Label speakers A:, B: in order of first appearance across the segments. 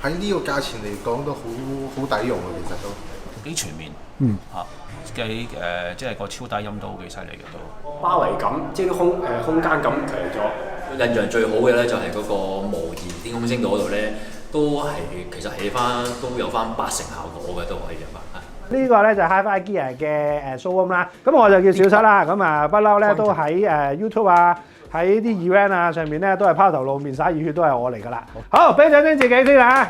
A: 喺呢個價錢嚟講都好抵用啊，其實都
B: 幾全面。即係個超低音都幾犀利嘅都。
C: 包圍感，即係啲空間感強咗。印象最好嘅咧就係嗰個模擬天空星島嗰度咧，都係其實起翻都有翻80%效果嘅都可以入啊。
D: 呢個咧就 HiFi Gear 嘅showroom 啦，咁我就叫小七啦，咁啊不嬲咧都喺YouTube 啊，喺啲 event 啊上面咧都係拋頭露面灑熱血都係我嚟噶啦。好，俾掌聲自己先嚇。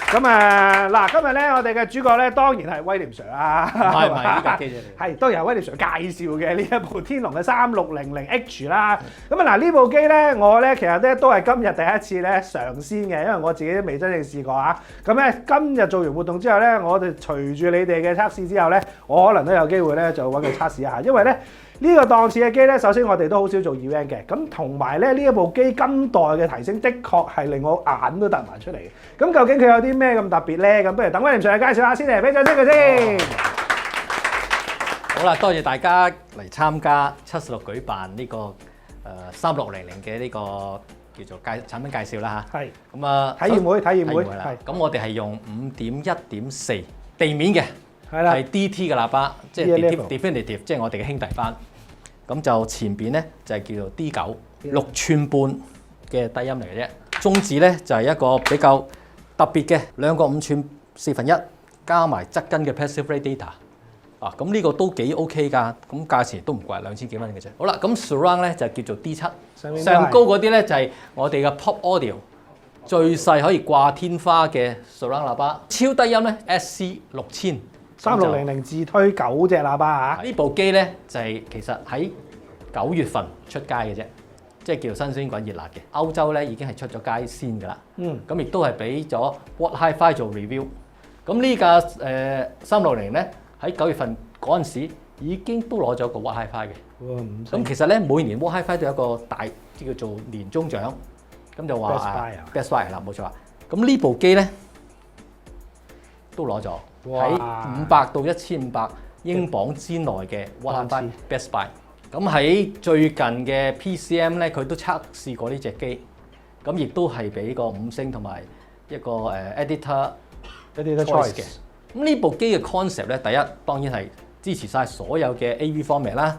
D: 咁嗱，今日咧我哋嘅主角咧當然係威廉 Sir 啊，
C: 唔係呢架機啫嚟。
D: 係當然係威廉 Sir 介紹嘅呢一部天龍嘅3600H 啦。咁啊嗱，呢部機咧我咧其實咧都係今日第一次咧嘗鮮嘅，因為我自己都未真正試過啊。咁咧今日做完活動之後咧，我哋隨住你哋嘅測試之後咧，我可能都有機會咧就揾佢測試一下，因為咧。呢個檔次嘅機咧，首先我哋都好少做 event 嘅，咁同埋咧呢一部機今代嘅提升，的確係令我眼都突埋出嚟嘅。咁究竟佢有啲咩咁特別咧？咁不如等威廉上嚟介紹下先嚟，俾掌聲佢先。
C: 好啦，多謝大家嚟參加76舉辦呢個3600嘅呢個叫做產品介紹啦嚇。係。咁啊，體驗會係。咁我哋係用5.1.4地面嘅。係啦，係 DT 嘅喇叭，即係 Definitive， 即係我哋嘅兄弟班。咁就前邊咧就係叫做 D9 6寸半嘅低音嚟嘅啫。中指咧就係一個比較特別嘅兩個5寸1/4，加埋側跟嘅 Passive Radiator。啊，咁呢個都幾 OK 㗎。咁價錢都唔貴，2000幾蚊嘅啫。好啦，咁 Surround 咧就叫做 D7， 上高嗰啲咧就係我哋嘅 Pop Audio， 最細可以掛天花嘅 Surround 喇叭。超低音咧 SC6000。
D: 3600自推9隻喇叭嚇，
C: 呢部機咧就係其實喺9月份出街嘅啫，即係叫新鮮滾熱辣嘅。歐洲咧已經係出咗街先㗎啦。咁亦都係俾咗 What Hi-Fi 做 review。咁呢架3600咧喺9月份嗰陣時已經都攞咗個 What Hi-Fi 嘅。咁其實咧每年 What Hi-Fi 都有一個大即叫做年終獎，咁就話 Best Buy 啦，冇錯。咁呢部機咧都攞咗。喺500到1500英鎊之內嘅 What Hi-Fi Best Buy。咁喺最近嘅 PCM 咧，佢都測試過呢隻機，咁亦都係俾個5星同埋一個editor choice 嘅。咁呢部機嘅 concept 咧，第一當然係支持晒所有嘅 AV format 啦。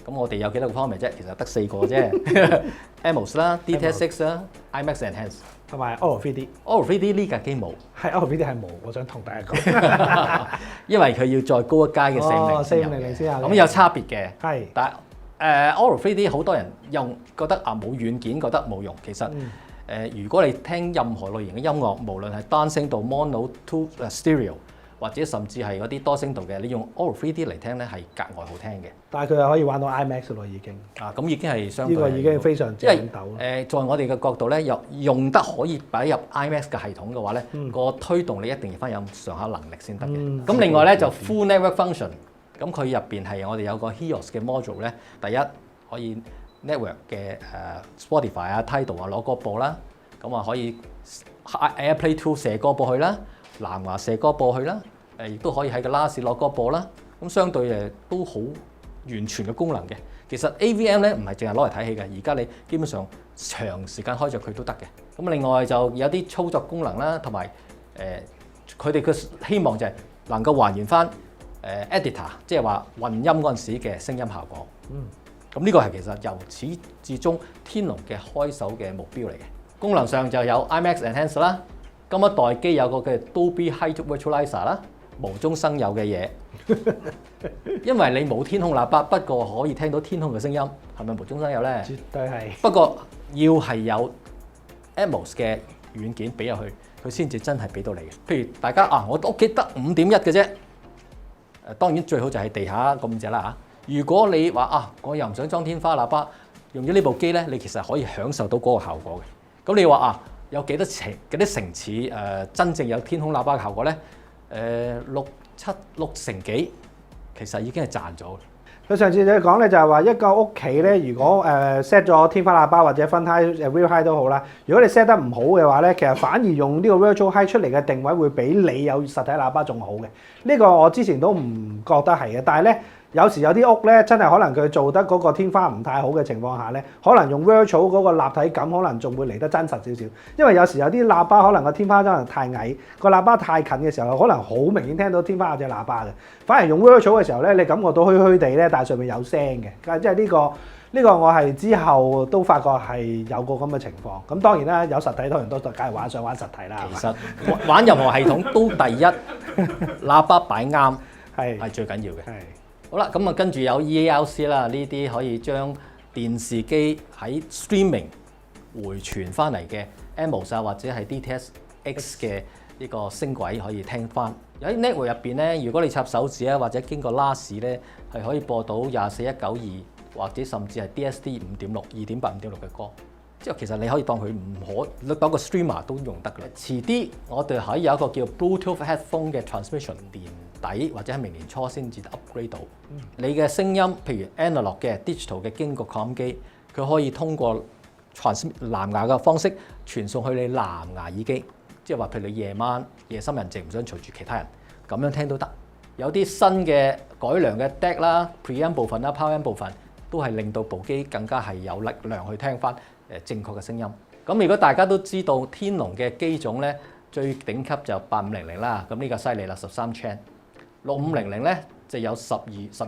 C: 咁我哋有幾多個 format 啫？其實得4個啫。Atmos 啦 ，DTS6 啦 ，IMAX Enhanced。同埋 Aural 3D，Aural
D: 3D
C: 呢架機冇，
D: 係 Aural 3D 係冇，我想同大家講，
C: 因為佢要再高一階嘅4500先有，咁有差別嘅。係，但係Aural 3D 好多人用覺得冇軟件，覺得冇用。其實如果你聽任何類型嘅音樂，無論係單聲道 Mono to Stereo， 或者甚至係嗰啲多聲道嘅，你用 Aural 3D 嚟聽咧係格外好聽嘅。
D: 但係佢又可以玩到 IMAX 咯，已經。
C: 咁已經係相對。呢個
D: 已經非常之領導。
C: 在我哋嘅角度咧，用得可以擺入 IMAX 嘅系統嘅話咧，個推動你一定要翻有上下能力先得嘅。咁另外咧就 Full Network Function， 咁佢入邊係我哋有個 HEOS 嘅 module 咧，第一可以 network 嘅Spotify 啊、Tidal 啊攞歌播啦，咁啊可以 AirPlay 2射歌播去啦，藍牙射歌播去啦。亦都可以喺個 NAS 攞歌播啦，咁相對都好完全嘅功能嘅。其實 AVM 咧唔係淨係攞嚟睇戲嘅，而家你基本上長時間開着佢都得嘅。咁另外就有啲操作功能啦，同埋佢哋嘅希望就係能夠還原翻editor， 即係話混音嗰陣時嘅聲音效果。咁呢個係其實由始至終天龍嘅開手嘅目標嚟嘅。功能上就有 IMAX Enhanced 啦，今一代機有個嘅 Dolby Height Virtualizer 啦。無中生有嘅嘢，因為你冇天空喇叭，不過可以聽到天空嘅聲音，係咪無中生有咧？
D: 絕對係。不
C: 過要係有 Atmos 嘅軟件俾入去，佢先至真係俾到你嘅。譬如大家我屋企得5.1嘅啫，當然最好就係地下咁隻啦嚇。如果你話我又唔想裝天花喇叭，用咗呢部機咧，你其實可以享受到嗰個效果嘅。咁你話有幾多層次真正有天空喇叭嘅效果咧？6成幾，其實已經係賺咗。
D: 佢上次你講咧就係話一個屋企咧，如果set 咗天花喇叭或者分 high real high 都好啦。如果你 set 得唔好嘅話咧，其實反而用呢個 virtual high 出嚟嘅定位會比你有實體喇叭仲好嘅。呢個我之前都唔覺得係嘅，但係咧有時有啲屋咧，真係可能佢做得嗰個天花唔太好嘅情況下咧，可能用 virtual 嗰個立體感，可能仲會嚟得真實少少。因為有時有啲喇叭可能個天花真係太矮，個喇叭太近嘅時候，可能好明顯聽到天花有隻喇叭嘅。反而用 virtual 嘅時候咧，你感覺到虛虛地咧，但係上面有聲嘅。即係呢個我係之後都發覺係有個咁嘅情況。咁當然啦，有實體當然都梗係想玩實體啦。
C: 其實玩任何系統都第一喇叭擺啱係最緊要嘅。好啦，咁啊跟住有 EARC 啦，呢啲可以將電視機喺 streaming 回傳翻嚟嘅 Atmos 啊或者係 DTS:X 嘅呢個聲軌可以聽翻。喺 network 入邊咧，如果你插手指啊或者經過 LAS 咧，係可以播到24192或者甚至係 DSD 5.6、2.8、5.6嘅歌。即係其實你可以當佢你當個 streamer 都用得嘅。遲啲我哋可以有一個叫 Bluetooth headphone 嘅 transmission， 年底或者係明年初先至 upgrade 到。你嘅聲音，譬如 analog 嘅、digital 嘅，經過擴音機，佢可以通過藍牙嘅方式傳送去你藍牙耳機。即係話，譬如你夜深人靜唔想隨住其他人，咁樣聽都得。有啲新嘅改良嘅 DAC 啦、preamp 部分啦、power amp 部分，都係令到部機更加係有力量去聽翻正確嘅聲音。咁如果大家都知道天龍嘅機種咧，最頂級就8500啦，咁呢個犀利啦，13 channel。6500咧就有11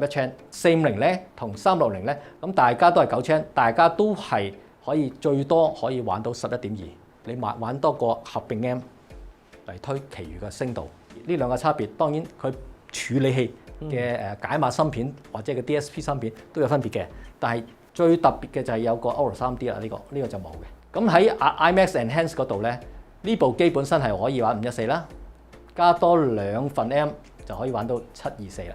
C: channel。450咧同360咧，咁大家都係9 channel，大家都係可以最多可以玩到11.2。你玩多個合併 M 嚟推其餘嘅聲道。呢兩個差別，當然佢處理器嘅解碼芯片或者個 DSP 芯片都有分別嘅，但係最特別嘅就係有個 Aura 3D 啦，呢個就冇嘅。咁喺 IMAX Enhance 嗰度咧，呢部機本身係可以玩514啦，加多2份 M 就可以玩到724啦。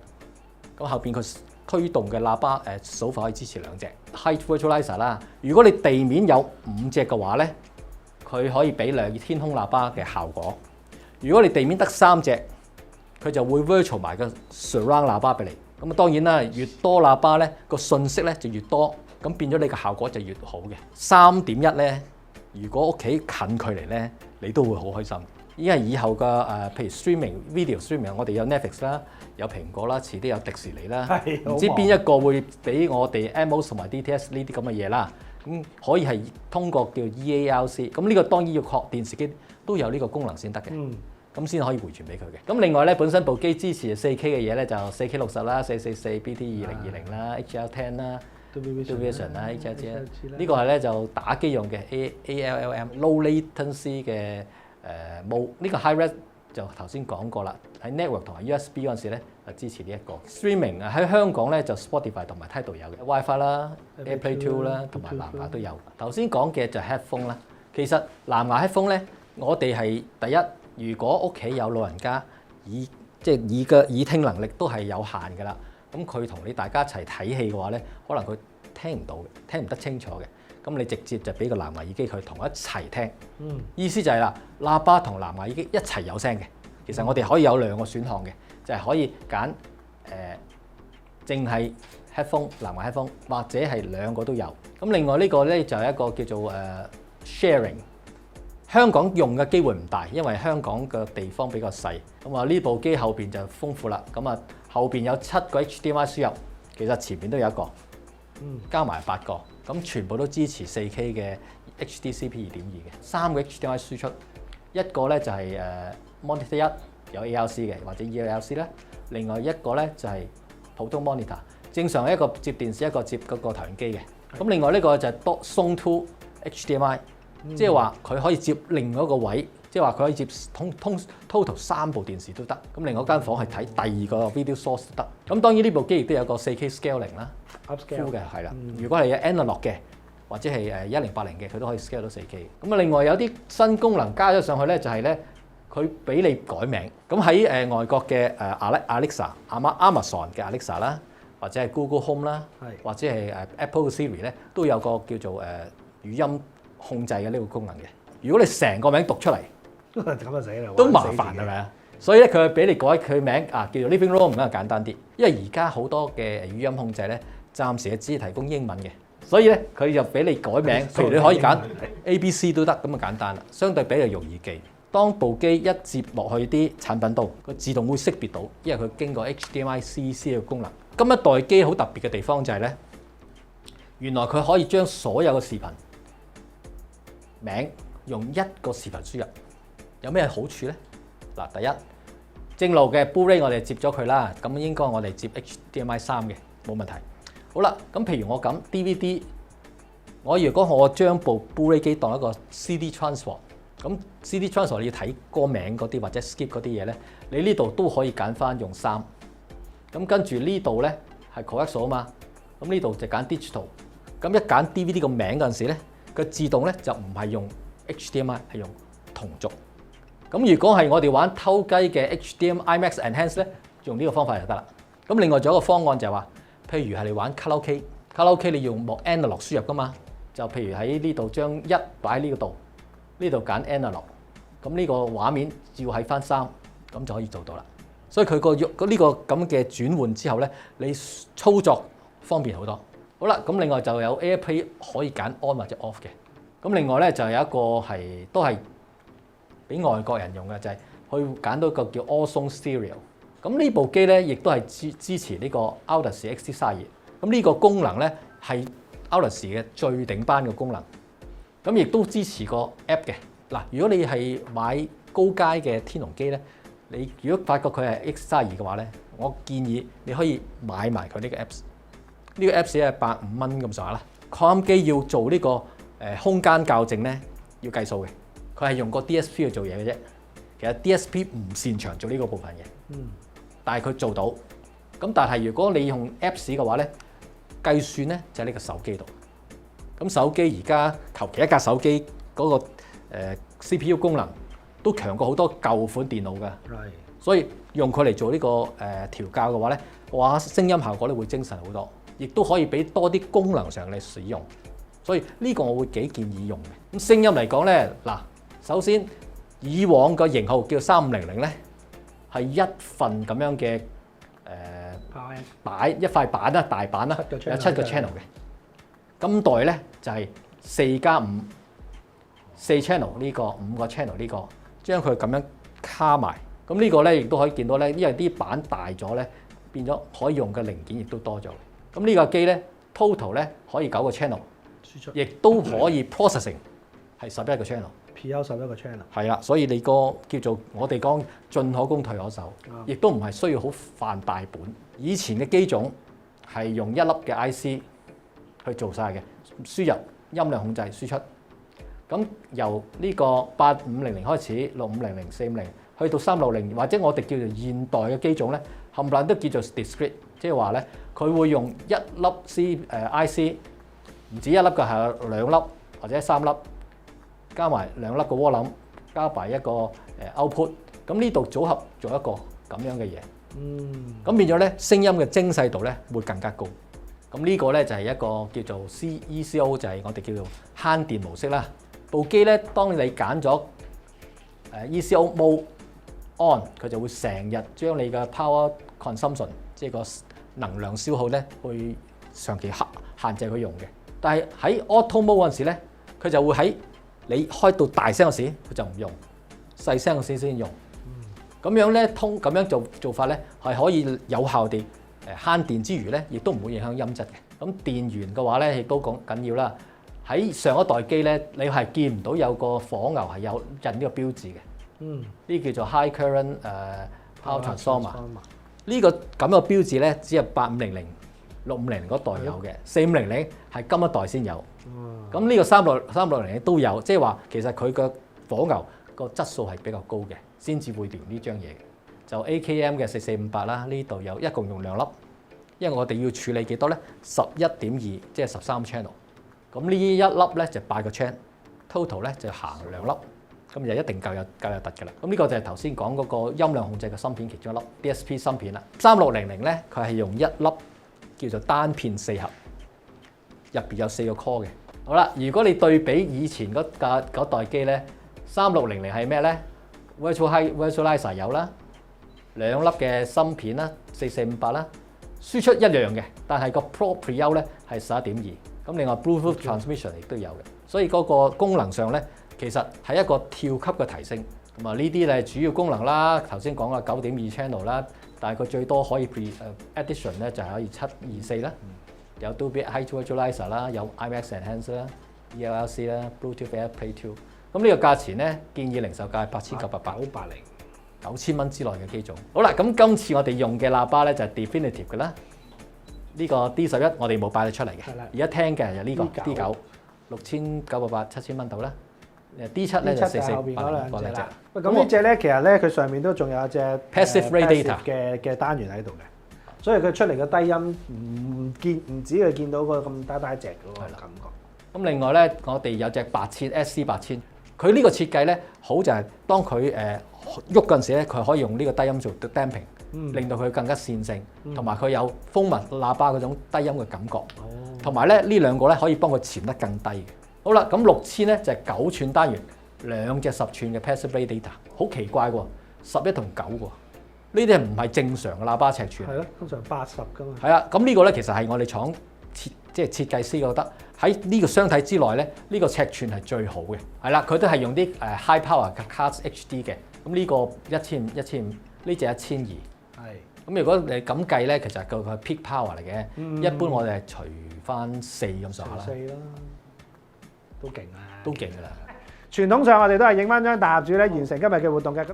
C: 咁後邊佢推動嘅喇叭數法可以支持2隻 Height Virtualizer 啦。如果你地面有5隻嘅話咧，佢可以俾天空喇叭嘅效果。如果你地面得3隻，佢就會 virtual 埋個 surround 喇叭俾你。咁啊當然啦，越多喇叭咧，個信息咧就越多，咁變咗你嘅效果就越好嘅。3.1咧，如果屋企近距離咧，你都會好開心。因為以後嘅譬如 streaming video streaming， 我哋有 Netflix 啦，有蘋果啦，遲啲有迪士尼啦，唔知邊一個會俾我哋 Atmos 同埋 DTS 呢啲咁嘅嘢啦。咁可以係通過叫 EARC， 咁呢個當然要確電視機都有呢個功能先得嘅，咁先可以回傳俾佢嘅。咁另外咧，本身部機支持 4K 嘅嘢咧，就 4K 60啦、444 BT2020 啦、HL10 啦、Dolby Vision 啦、HLG 呢個係咧就打機用嘅 ALLM Low Latency 嘅冇呢個 High Res 就頭先講過啦。喺 Network 同埋 USB 嗰陣時咧，就支持呢一個 Streaming 喺香港咧就 Spotify 同埋 Tidal 有嘅 WiFi 啦、AirPlay 2啦同埋藍牙都有。頭先講嘅就係 Headphone 啦。其實藍牙 Headphone 咧，我哋係第一，如果屋企有老人家耳聽能力都係有限㗎啦，咁佢同你大家一齊睇戲嘅話咧，可能佢聽唔到嘅，聽唔得清楚嘅。咁你直接就俾個藍牙耳機佢同一齊聽，意思就係啦，喇叭同藍牙耳機一齊有聲嘅。其實我哋可以有2個選項嘅，就係可以揀淨係 headphone 藍牙 headphone， 或者係2個都有。咁另外呢個咧就係一個叫做sharing。香港用嘅機會唔大，因為香港嘅地方比較細。咁啊呢部機後邊就豐富啦。咁啊後邊有7個 HDMI 輸入，其實前邊都有1個，加埋8個。咁全部都支持 4K 嘅 HDCP 2.2嘅，3個 HDMI 輸出，一個咧就係Monitor 1有 ARC 嘅或者 EARC 啦，另外一個咧就係普通 Monitor， 正常一個接電視，一個接嗰個投影機嘅。咁另外呢個就係 Zone 2 HDMI， 即係話佢可以接另外一個位，即係話佢可以接total 3部電視都得。咁另外一間房係睇第2個 video source 都得。咁當然呢部機亦都有個 4K scaling 啦。Full 嘅係啦，如果係 analog 嘅或者係1080嘅，佢都可以 scale 到 4K。咁啊，另外有啲新功能加咗上去咧，就係咧佢俾你改名。咁喺外國嘅Alexa、Amazon 嘅 Alexa 啦，或者係 Google Home 啦，或者係Apple Siri 咧，都有個叫做語音控制嘅呢個功能嘅。如果你成個名讀出嚟，
D: 咁就死啦，
C: 都麻煩係咪啊？所以咧，佢俾你改佢名叫做 Living Room 咁啊，簡單啲。因為而家好多嘅語音控制咧，暫時只係提供英文嘅，所以咧佢就俾你改名，譬如你可以揀 ABC 都得，咁啊簡單啦，相對比較容易記。當部機一接落去啲產品度，佢自動會識別到，因為佢經過 HDMI CC 嘅功能，今一代機好特別嘅地方就係咧，原來佢可以將所有嘅視頻名用一個視頻輸入，有咩好處咧？嗱，第一，正路嘅 Blu-ray 我哋接咗佢啦，咁應該我哋接 HDMI 3嘅冇問題。好啦，咁譬如我咁 DVD， 我如果我將部 Blu-ray 機當一個 CD transfer， 咁 CD transfer 你要睇歌名嗰啲或者 skip 嗰啲嘢咧，你呢度都可以揀翻用3。咁跟住呢度咧係 coaxial 啊嘛，咁呢度就揀 digital。咁一揀 DVD 個名嗰陣時咧，佢自動咧就唔係用 HDMI， 係用同軸。咁如果係我哋玩偷雞嘅 HDMI IMAX Enhance 咧，用呢個方法就得啦。咁另外仲有一個方案就係話，譬如係你玩卡拉 OK 你用幕 analog 輸入噶嘛，就譬如喺呢度將1擺喺呢個度，呢度揀 analog， 咁呢個畫面照喺翻3，咁就可以做到啦。所以佢個呢個咁嘅轉換之後咧，你操作方便好多。好啦，咁另外就有 AirPlay 可以揀 on 或者 off 嘅。咁另外咧就有一個都係俾外國人用嘅，就係去揀到一個叫 All-Zone Stereo。咁呢部機咧亦都係支持呢個 Audacity XT32。咁呢個功能咧係 Audacity 嘅最頂班嘅功能。咁亦都支持個 app 嘅。嗱，如果你係買高階嘅天龍機咧，你如果發覺佢係 XT32嘅話咧，我建議你可以買埋佢呢個 apps。呢個 apps 係150蚊咁上下啦。擴音機要做呢個空間校正咧，要計數嘅。佢係用個 DSP 去做嘢嘅啫。其實 DSP 唔擅長做呢個部分嘅，但係佢做到。咁但係如果你用 apps 嘅話咧，計算咧就喺呢個手機度。咁手機而家求其一架手機嗰個CPU 功能都強過好多舊款電腦㗎。所以用佢嚟做呢個調校嘅話咧，哇，聲音效果咧會精神好多，亦都可以俾多啲功能上嚟使用。所以呢個我會幾建議用嘅。咁聲音嚟講咧，嗱，首先以往個型號叫3500咧，係一份咁樣嘅一塊板啦，大板啦，有7個 channel 嘅。今代咧就係4+5，4 channel 呢個5個 channel 呢個，將佢咁樣卡埋。咁呢個咧亦都可以見到咧，因為啲板大咗咧，變咗可以用嘅零件亦都多咗。咁呢個機咧 total 咧可以9個 channel， 亦都可以 processing 係11個 channel。P.O. 11個 channel。係啦，所以你個叫做我哋講進可攻退可守，亦都唔係需要好犯大本。以前嘅機種係用一粒嘅 IC 去做晒嘅，輸入音量控制輸出。咁由呢個8500開始，6500、450去到360，或者我哋叫做現代嘅機種咧，冚唪唥都叫做 discrete， 即係話咧佢會用一粒IC， 唔止一粒嘅，係2粒或者3粒，加埋2粒嘅窩輪，加埋一個output， 咁呢度組合做一個咁樣嘅嘢。咁變咗咧聲音嘅精細度咧會更加高。咁呢個咧就係一個叫做 ECO， 就係我哋叫做慳電模式啦。部機咧，當你揀咗ECO mode on， 佢就會成日將你嘅 power consumption， 即係個能量消耗咧，會長期限制佢用嘅。但係喺 auto mode 嗰陣時咧，佢就會喺你開到大聲嗰時，佢就唔用，細聲嗰時先用。咁樣咧咁樣做法咧，係可以有效地慳電之餘咧，亦都唔會影響音質嘅。咁電源嘅話咧，亦都講緊要啦。喺上一代機咧，你係見唔到有個火牛係有印呢個標誌嘅。呢叫做 High Current Power Transformer。呢個咁嘅標誌咧，只有8500、6500嗰代有嘅，4500係今一代先有。咁呢個360都有，即係話其實佢個火牛個質素係比較高嘅，先至會連呢張嘢嘅。就 AKM 嘅4458啦，呢度有一共用2粒，因為我哋要處理幾多咧？11.2，即係13 channel。咁呢一粒咧就8個 channel，total 咧就行2粒，咁就一定夠有突㗎啦。咁呢個就係頭先講嗰個音量控制嘅芯片其中一粒 DSP 芯片啦。3600咧，佢係用一粒叫做單片4盒，入邊有4個 core 嘅。好啦，如果你對比以前嗰代機咧，3600係咩咧 ？Virtualizer 有啦，2粒嘅芯片啦，4458啦，輸出一樣嘅，但係個 Pro Preamp 咧係11.2。咁另外 Bluetooth transmission 亦都有嘅，所以嗰個功能上咧，其實係一個跳級嘅提升。咁啊，呢啲咧主要功能啦，頭先講嘅9.2 channel 啦但係佢最多可以 addition 咧就係可以724啦，有 Dolby High Visualizer 啦，有 IMAX Enhance 啦、ELC 啦、Bluetooth AirPlay 2。咁呢個價錢咧建議零售價係8980，9000蚊之內嘅機種。好啦，咁今次我哋用嘅喇叭咧就係 Definitive 嘅啦。呢個 D11我哋冇擺得出嚟嘅，而家聽嘅就呢個 D9 6980 7000蚊到啦。D7咧就4480嗰兩隻。
D: 喂，咁呢隻咧其實咧佢上面都仲有一隻
C: Passive Radiator
D: 嘅單元喺度嘅，所以佢出嚟嘅低音唔止佢見到個咁大隻嗰個感覺。
C: 咁另外咧，我哋有隻8000 SC8000，佢呢個設計咧好就係當佢喐嗰陣時咧，佢可以用呢個低音做 damping，令到佢更加線性，同埋佢有蜂蜜喇叭嗰種低音嘅感覺。同埋咧呢兩個咧可以幫佢潛得更低嘅。好啦，咁6000咧就係9寸單元，兩隻10寸嘅 Passive Radiator， 好奇怪喎，11同9喎，呢啲唔係正常嘅喇叭尺寸。
D: 係咯，通常80㗎嘛。
C: 係啊，咁呢個咧其實係我哋廠即係設計師覺得喺呢個箱體之內咧，呢個尺寸係最好嘅。係啦，佢都係用啲high power 嘅 Cards HD 嘅。咁呢個1500，呢隻1200。係。咁如果你咁計咧，其實佢係 peak power 嚟嘅。一般我哋係除翻4咁上下啦。
D: 4啦，都勁啊！
C: 都勁㗎啦。
D: 傳統上我哋都係影翻張大合照咧，完成今日嘅活動嘅。